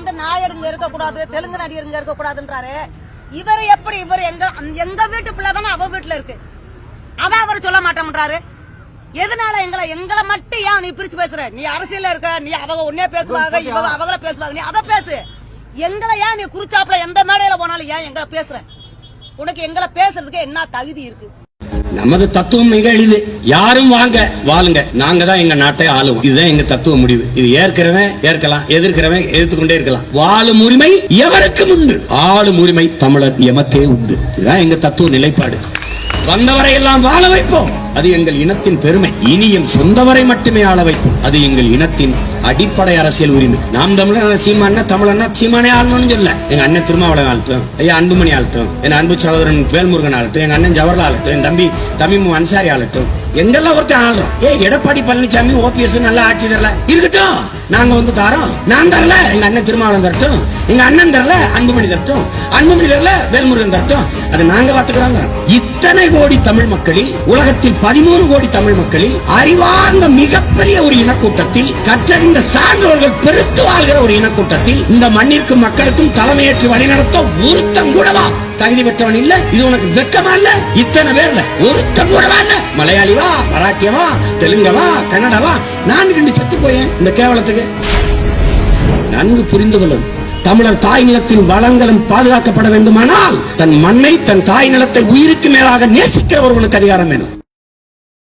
வந்து நாயடுங்க இருக்கக்கூடாது, தெலுங்கு நடிகருங்க இருக்கக்கூடாதுன்றாரு. இவர் எப்படி எங்க வீட்டு பிள்ளை தானே அவ வீட்டுல இருக்கு, அதான் அவர் சொல்ல மாட்டேன்றாரு. எதனால எங்களை மட்டும் ஏன் நீ பிரிச்சு பேசுற? நீ அரசியல இருக்க, நீ அவங்க ஒன்னே பேசுவாங்க, இவங்க அவங்கள பேசுவாங்க, நீ அதை பேசு. எங்களை ஏன் நீ குறிச்சாப்புல எந்த மேடையில போனாலும் ஏன் எங்களை பேசுற? உனக்கு எங்களை பேசுறதுக்கு என்ன தகுதி இருக்கு? நமது தத்துவம் மிக எளிது. யாரும் வாங்க வாழுங்க, நாங்க தான் எங்க நாட்டை ஆளுவோம். இதுதான் எங்க தத்துவ முடிவு. இது ஏற்கிறவன் ஏற்கலாம், எதிர்க்கிறவன் எதிர்த்துக்கொண்டே இருக்கலாம். வாழும் உரிமை எவருக்கும் உண்டு, ஆளும் உரிமை தமிழர் எமக்கே உண்டு. இதுதான் எங்க தத்துவ நிலைப்பாடு. வந்தவரை எல்லாம் வாழ வைப்போம், அது எங்கள் இனத்தின் பெருமை. இனியும் சொந்தவரை மட்டுமே ஆள வைப்போம், அது எங்கள் இனத்தின் அடிப்படை அரசியல் உரிமை. நாம் தமிழர் சீமானா தமிழன்னா சீமானே ஆளணும்னு சொல்ல. எங்க அண்ணன் திருமாவளவன் ஆளட்டும், ஐயா அன்புமணி ஆளட்டும், என் அன்பு சகோதரன் வேல்முருகன் ஆளட்டும், எங்க அண்ணன் ஜவஹர்லால் ஆளட்டும், என் தம்பி தமிமு அன்சாரி ஆளட்டும், எங்கெல்லாம் ஒருத்தர் ஆள்றோம். எடப்பாடி பழனிசாமி ஓபிஎஸ் நல்லா ஆட்சி தரல இருக்கட்டும், நாங்க வந்து தாரோம். நான் தரல, எங்க அண்ணன் திருமாவளவன் தரட்டும், எங்க அண்ணன் தரல அன்புமணி தரட்டும், அன்புமணி தரல வேல்முருகன் தரட்டும், அது நாங்க பாத்துக்கிறோம். இத்தனை கோடி தமிழ் மக்களில், உலகத்தில் 13 கோடி தமிழ் மக்களில் அறிவார்ந்த மிகப்பெரிய ஒரு இனக்கூட்டத்தில், கற்றறிந்த சான்றோர்கள் பெருத்து வாழ்கிற ஒரு இனக்கூட்டத்தில், இந்த மண்ணிற்கும் மக்களுக்கும் தலைமையேற்று வழிநடத்த ஒருத்தம் கூடவா தகுதி பெற்றவன் இல்ல? இது உனக்கு வெக்கமா இல்ல? இத்தனை பேர்ல ஒருத்தம் கூடவா இல்ல? மலையாளிவா, மராட்டியவா, தெலுங்கவா, கன்னடவா, நான் 2 செத்து போயேன் இந்த கேவலத்துக்கு. நன்கு புரிந்து கொள்ளும், தமிழர் தாய் நிலத்தின் வளங்களும் பாதுகாக்கப்பட வேண்டுமானால் தன் மண்ணை, தன் தாய் நிலத்தை உயிருக்கு மேலாக நேசிக்கிறவர்களுக்கு அதிகாரம் வேணும்.